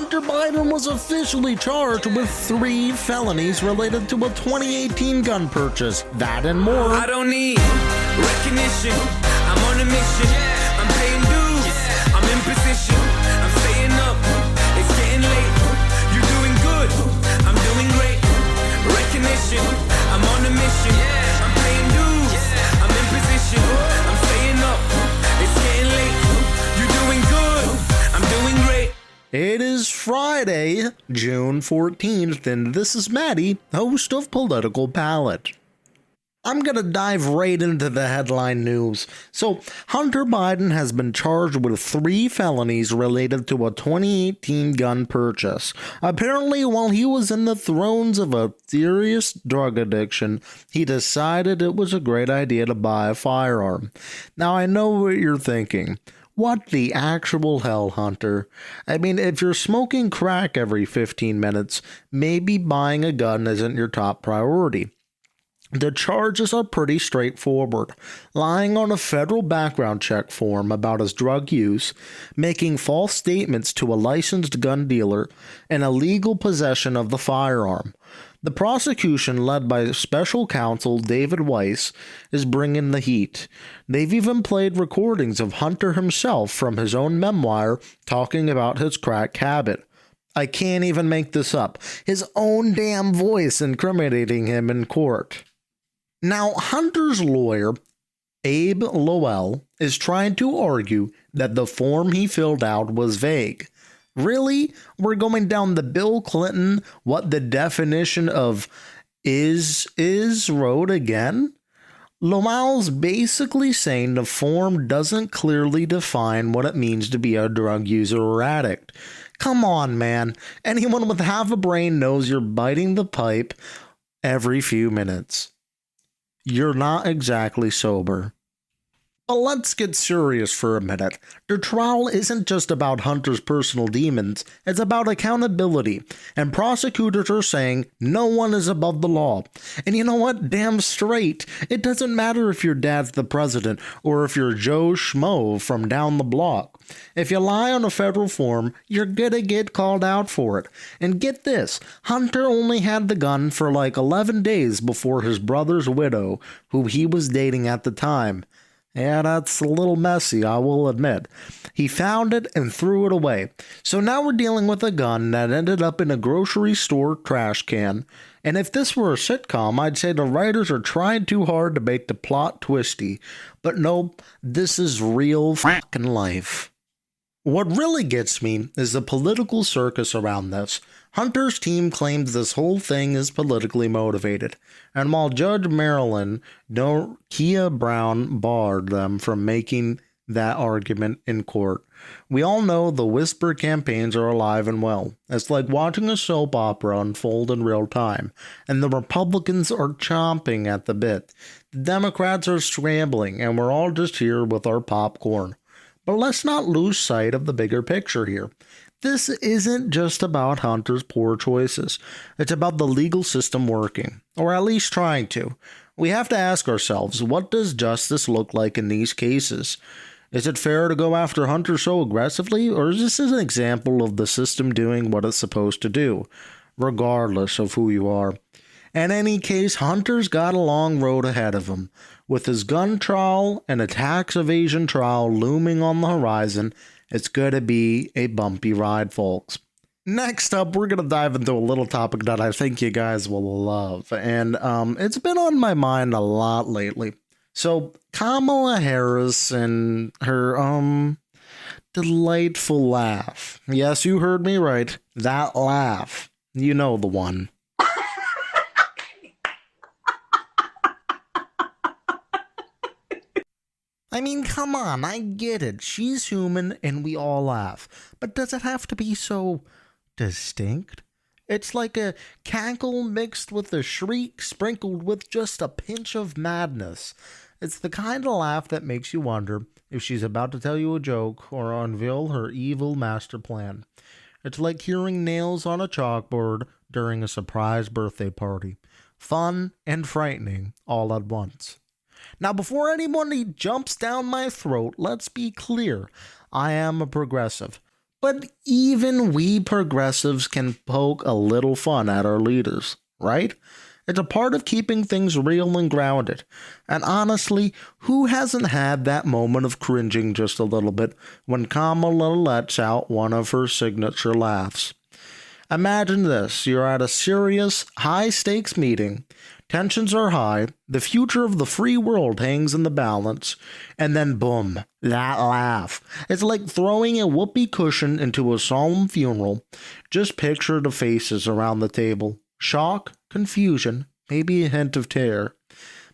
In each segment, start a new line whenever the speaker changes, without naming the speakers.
Hunter Biden was officially charged with 3 felonies related to a 2018 gun purchase. That and more.
I don't need recognition. I'm on a mission. I'm paying dues. I'm in position. I'm staying up. It's getting late. You're doing good. I'm doing great. Recognition. I'm on a mission. I'm paying dues. I'm in position. I'm staying up. It's getting late. You're doing good. I'm doing great.
It is Friday, June 14th, and this is Matty, host of Political Palette. I'm gonna dive right into the headline news. So, Hunter Biden has been charged with 3 felonies related to a 2018 gun purchase. Apparently, while he was in the throes of a serious drug addiction, he decided it was a great idea to buy a firearm. Now, I know what you're thinking. What the actual hell, Hunter? I mean, if you're smoking crack every 15 minutes, maybe buying a gun isn't your top priority. The charges are pretty straightforward: lying on a federal background check form about his drug use, making false statements to a licensed gun dealer, and illegal possession of the firearm. The prosecution, led by special counsel David Weiss, is bringing the heat. They've even played recordings of Hunter himself from his own memoir talking about his crack habit. I can't even make this up. His own damn voice incriminating him in court. Now, Hunter's lawyer, Abe Lowell, is trying to argue that the form he filled out was vague. Really? We're going down the Bill Clinton, what the definition of is road again? Lowell's basically saying the form doesn't clearly define what it means to be a drug user or addict. Come on, man. Anyone with half a brain knows you're biting the pipe every few minutes. You're not exactly sober. But let's get serious for a minute. The trial isn't just about Hunter's personal demons, it's about accountability, and prosecutors are saying no one is above the law. And you know what? Damn straight. It doesn't matter if your dad's the president or if you're Joe Schmo from down the block. If you lie on a federal form, you're gonna get called out for it. And get this, Hunter only had the gun for like 11 days before his brother's widow, who he was dating at the time. Yeah, that's a little messy, I will admit. He found it and threw it away. So now we're dealing with a gun that ended up in a grocery store trash can. And if this were a sitcom, I'd say the writers are trying too hard to make the plot twisty. But nope, this is real fucking life. What really gets me is the political circus around this. Hunter's team claims this whole thing is politically motivated, and while Judge Marilyn Kia Brown barred them from making that argument in court, we all know the whisper campaigns are alive and well. It's like watching a soap opera unfold in real time, and the Republicans are chomping at the bit. The Democrats are scrambling, and we're all just here with our popcorn. But let's not lose sight of the bigger picture here. This isn't just about Hunter's poor choices. It's about the legal system working, or at least trying to. We have to ask ourselves, what does justice look like in these cases? Is it fair to go after Hunter so aggressively, or is this an example of the system doing what it's supposed to do, regardless of who you are? In any case, Hunter's got a long road ahead of him. With his gun trial and a tax evasion trial looming on the horizon, it's going to be a bumpy ride, folks. Next up, we're going to dive into a little topic that I think you guys will love, and it's been on my mind a lot lately. So, Kamala Harris and her delightful laugh. Yes, you heard me right. That laugh. You know the one. I mean, come on, I get it. She's human and we all laugh. But does it have to be so distinct? It's like a cackle mixed with a shriek sprinkled with just a pinch of madness. It's the kind of laugh that makes you wonder if she's about to tell you a joke or unveil her evil master plan. It's like hearing nails on a chalkboard during a surprise birthday party. Fun and frightening all at once. Now, before anybody jumps down my throat, let's be clear. I am a progressive. But even we progressives can poke a little fun at our leaders, right? It's a part of keeping things real and grounded. And honestly, who hasn't had that moment of cringing just a little bit when Kamala lets out one of her signature laughs? Imagine this, you're at a serious, high-stakes meeting, tensions are high, the future of the free world hangs in the balance, and then boom, that laugh. It's like throwing a whoopee cushion into a solemn funeral. Just picture the faces around the table. Shock, confusion, maybe a hint of terror.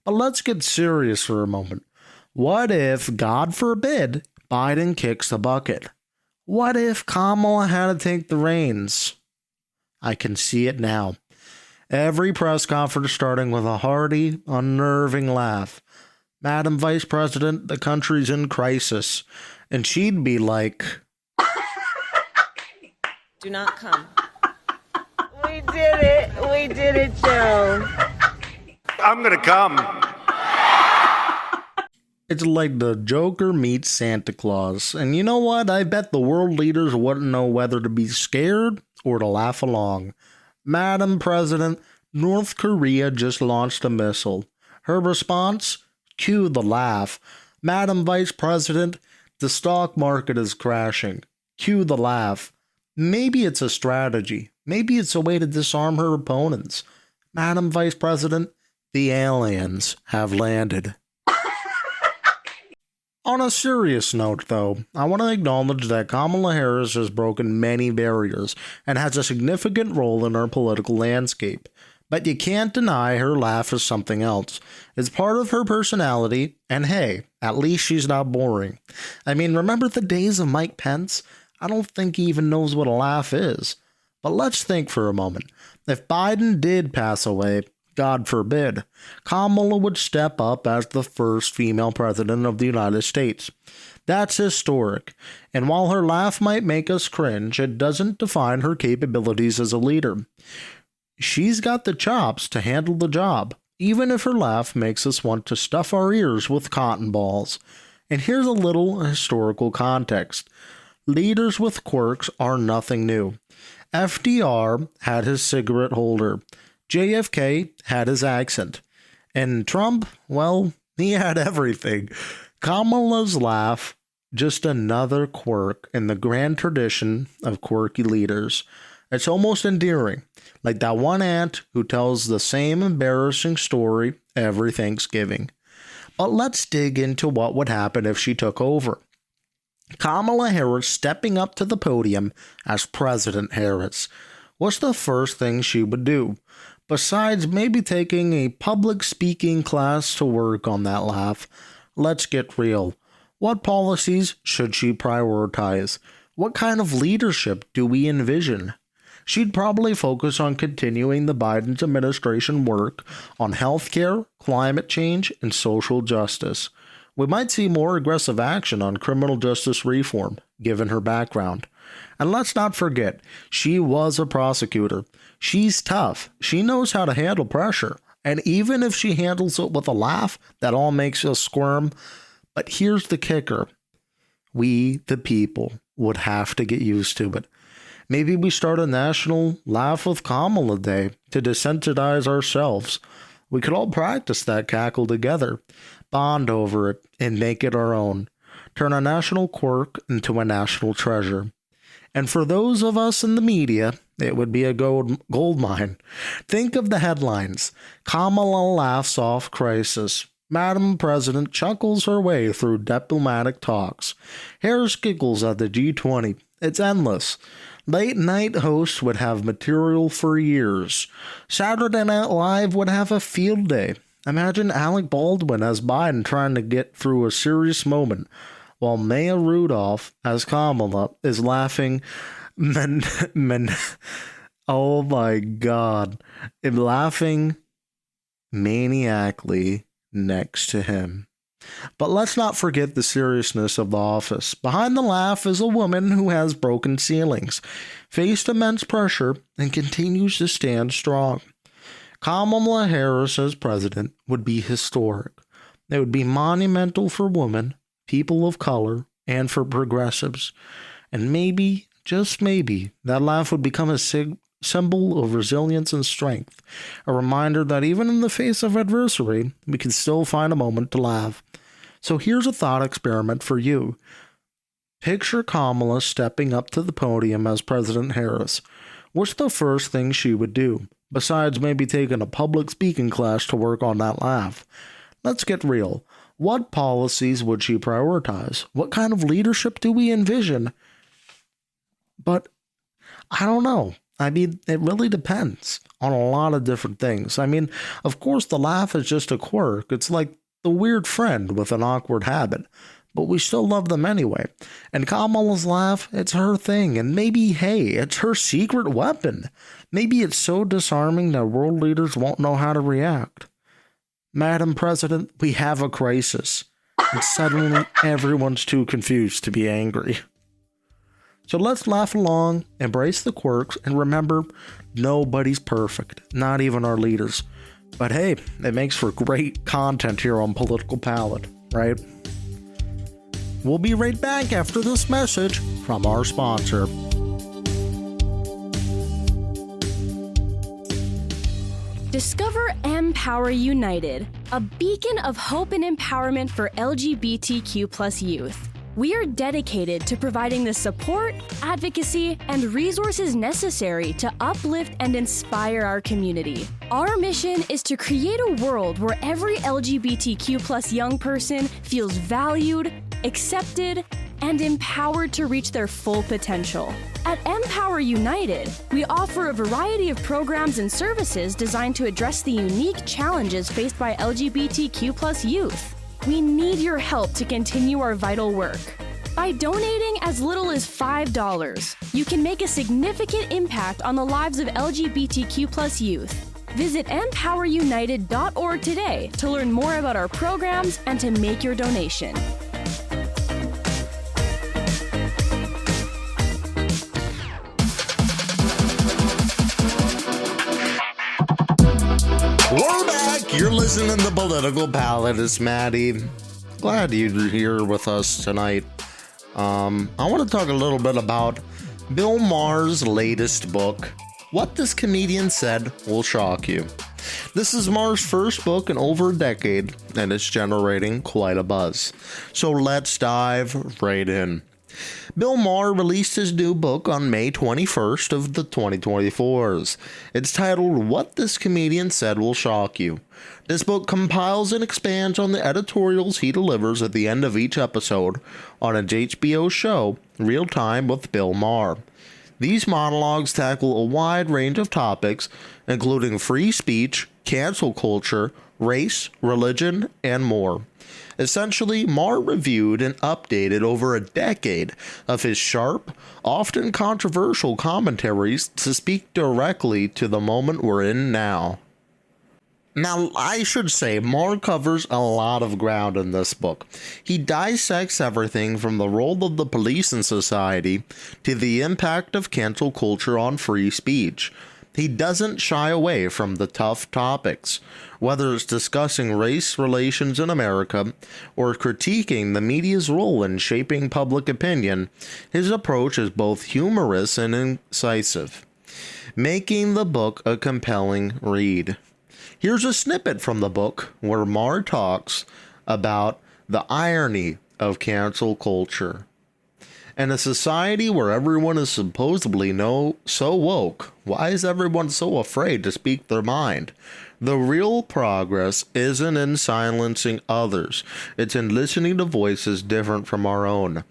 But let's get serious for a moment. What if, God forbid, Biden kicks the bucket? What if Kamala had to take the reins? I can see it now. Every press conference starting with a hearty, unnerving laugh. Madam Vice President, the country's in crisis. And she'd be like,
do not come. We did it. We did it, Joe.
I'm gonna come.
It's like the Joker meets Santa Claus. And you know what? I bet the world leaders wouldn't know whether to be scared or to laugh along. Madam President, North Korea just launched a missile. Her response? Cue the laugh. Madam Vice President, the stock market is crashing. Cue the laugh. Maybe it's a strategy. Maybe it's a way to disarm her opponents. Madam Vice President, the aliens have landed. On a serious note, though, I want to acknowledge that Kamala Harris has broken many barriers and has a significant role in our political landscape. But you can't deny her laugh is something else. It's part of her personality, and hey, at least she's not boring. I mean, remember the days of Mike Pence? I don't think he even knows what a laugh is. But let's think for a moment. If Biden did pass away, God forbid, Kamala would step up as the first female president of the United States. That's historic, and while her laugh might make us cringe, it doesn't define her capabilities as a leader. She's got the chops to handle the job, even if her laugh makes us want to stuff our ears with cotton balls. And here's a little historical context. Leaders with quirks are nothing new. FDR had his cigarette holder. JFK had his accent. And Trump, well, he had everything. Kamala's laugh, just another quirk in the grand tradition of quirky leaders. It's almost endearing, like that one aunt who tells the same embarrassing story every Thanksgiving. But let's dig into what would happen if she took over. Kamala Harris stepping up to the podium as President Harris. What's the first thing she would do? Besides maybe taking a public speaking class to work on that laugh, let's get real. What policies should she prioritize? What kind of leadership do we envision? She'd probably focus on continuing the Biden administration work on healthcare, climate change, and social justice. We might see more aggressive action on criminal justice reform, given her background. And let's not forget, she was a prosecutor. She's tough. She knows how to handle pressure. And even if she handles it with a laugh, that all makes us squirm. But here's the kicker. We, the people, would have to get used to it. Maybe we start a national Laugh with Kamala Day to desensitize ourselves. We could all practice that cackle together, bond over it, and make it our own. Turn a national quirk into a national treasure. And for those of us in the media, it would be a gold mine. Think of the headlines. Kamala laughs off crisis. Madam President chuckles her way through diplomatic talks. Harris giggles at the G20. It's endless. Late night hosts would have material for years. Saturday Night Live would have a field day. Imagine Alec Baldwin as Biden trying to get through a serious moment, while Maya Rudolph as Kamala is laughing. Oh my God. And laughing maniacally next to him. But let's not forget the seriousness of the office. Behind the laugh is a woman who has broken ceilings, faced immense pressure, and continues to stand strong. Kamala Harris as president would be historic. It would be monumental for women, people of color, and for progressives. And maybe, just maybe, that laugh would become a symbol of resilience and strength, a reminder that even in the face of adversity, we can still find a moment to laugh. So here's a thought experiment for you. Picture Kamala stepping up to the podium as President Harris. What's the first thing she would do, besides maybe taking a public speaking class to work on that laugh? Let's get real. What policies would she prioritize? What kind of leadership do we envision? But I don't know. I mean, it really depends on a lot of different things. I mean, of course, the laugh is just a quirk. It's like the weird friend with an awkward habit, but we still love them anyway. And Kamala's laugh, it's her thing. And maybe, hey, it's her secret weapon. Maybe it's so disarming that world leaders won't know how to react. Madam President, we have a crisis. And suddenly everyone's too confused to be angry. So let's laugh along, embrace the quirks, and remember, nobody's perfect, not even our leaders. But hey, it makes for great content here on Political Palette, right? We'll be right back after this message from our sponsor.
Discover Empower United, a beacon of hope and empowerment for LGBTQ+ youth. We are dedicated to providing the support, advocacy, and resources necessary to uplift and inspire our community. Our mission is to create a world where every LGBTQ+ young person feels valued, accepted, and empowered to reach their full potential. At Empower United, we offer a variety of programs and services designed to address the unique challenges faced by LGBTQ+ youth. We need your help to continue our vital work. By donating as little as $5, you can make a significant impact on the lives of LGBTQ+ youth. Visit empowerunited.org today to learn more about our programs and to make your donation.
We're back. You're listening to Political Palette. It's Matty. Glad you're here with us tonight. I want to talk a little bit about Bill Maher's latest book, What This Comedian Said Will Shock You. This is Maher's first book in over a decade, and it's generating quite a buzz. So let's dive right in. Bill Maher released his new book on May 21st of the 2024s. It's titled What This Comedian Said Will Shock You. This book compiles and expands on the editorials he delivers at the end of each episode on his HBO show, Real Time with Bill Maher. These monologues tackle a wide range of topics, including free speech, cancel culture, race, religion, and more. Essentially, Maher reviewed and updated over a decade of his sharp, often controversial commentaries to speak directly to the moment we're in now. Now, I should say, Maher covers a lot of ground in this book. He dissects everything from the role of the police in society to the impact of cancel culture on free speech. He doesn't shy away from the tough topics, whether it's discussing race relations in America or critiquing the media's role in shaping public opinion. His approach is both humorous and incisive, making the book a compelling read. Here's a snippet from the book where Maher talks about the irony of cancel culture. In a society where everyone is supposedly so woke, why is everyone so afraid to speak their mind? The real progress isn't in silencing others, it's in listening to voices different from our own.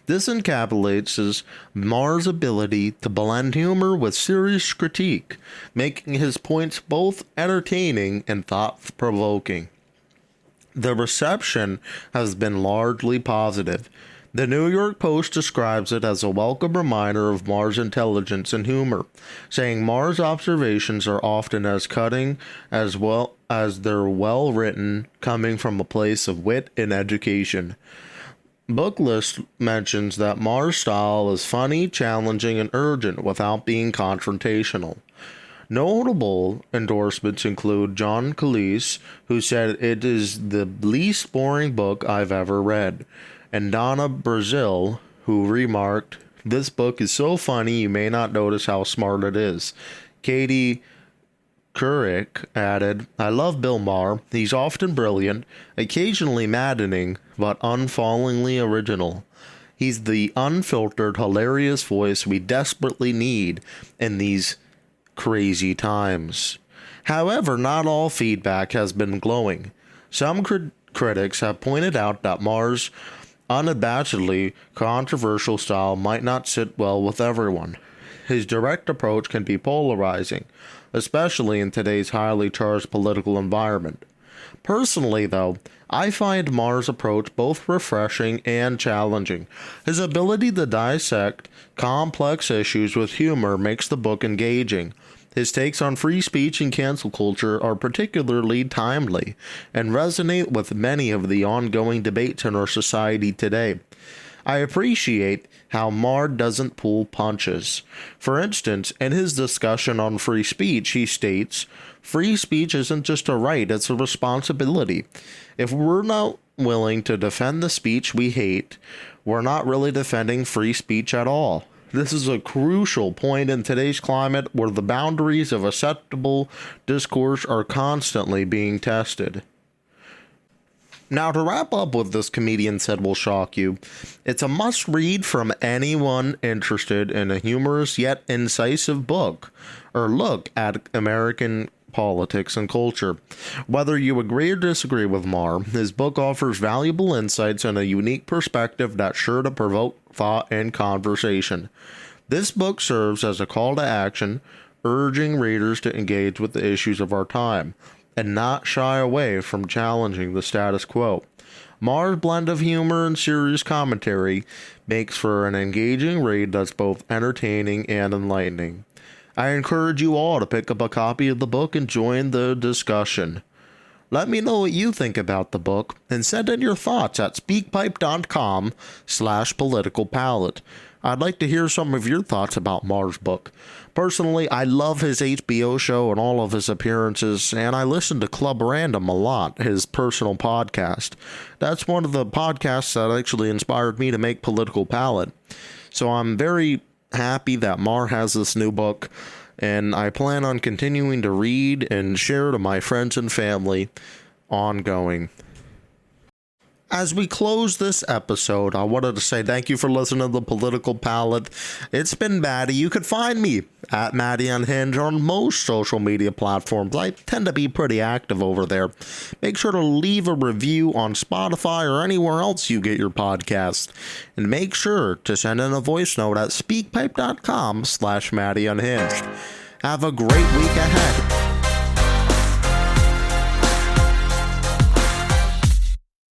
This encapsulates Maher's ability to blend humor with serious critique, making his points both entertaining and thought-provoking. The reception has been largely positive. The New York Post describes it as a welcome reminder of Maher's intelligence and humor, saying Maher's observations are often as cutting as well as they're well written, coming from a place of wit and education. Booklist mentions that Maher's style is funny, challenging, and urgent without being confrontational. Notable endorsements include John Cleese, who said it is the least boring book I've ever read, and Donna Brazil, who remarked, This book is so funny you may not notice how smart it is. Katie Couric added, I love Bill Maher. He's often brilliant, occasionally maddening, but unfallingly original. He's the unfiltered, hilarious voice we desperately need in these crazy times. However, not all feedback has been glowing. Some critics have pointed out that Maher's unabashedly controversial style might not sit well with everyone. His direct approach can be polarizing, especially in today's highly charged political environment. Personally, though, I find Maher's approach both refreshing and challenging. His ability to dissect complex issues with humor makes the book engaging. His takes on free speech and cancel culture are particularly timely and resonate with many of the ongoing debates in our society today. I appreciate how Maher doesn't pull punches. For instance, in his discussion on free speech, he states, free speech isn't just a right, it's a responsibility. If we're not willing to defend the speech we hate, we're not really defending free speech at all. This is a crucial point in today's climate where the boundaries of acceptable discourse are constantly being tested. Now, to wrap up what this comedian said will shock you, it's a must-read from anyone interested in a humorous yet incisive book or look at American politics and culture. Whether you agree or disagree with Maher, his book offers valuable insights and a unique perspective that's sure to provoke thought and conversation. This book serves as a call to action, urging readers to engage with the issues of our time and not shy away from challenging the status quo. Maher's blend of humor and serious commentary makes for an engaging read that's both entertaining and enlightening. I encourage you all to pick up a copy of the book and join the discussion. Let me know what you think about the book and send in your thoughts at speakpipe.com/politicalpalette. I'd like to hear some of your thoughts about Maher's book. Personally, I love his HBO show and all of his appearances, and I listen to Club Random a lot, his personal podcast. That's one of the podcasts that actually inspired me to make Political Palette. So I'm very happy that Maher has this new book, and I plan on continuing to read and share to my friends and family ongoing. As we close this episode, I wanted to say thank you for listening to the Political Palette. It's been Matty. You could find me at Matty Unhinged on most social media platforms. I tend to be pretty active over there. Make sure to leave a review on Spotify or anywhere else you get your podcast. And make sure to send in a voice note at speakpipe.com/Matty Unhinged. Have a great week ahead.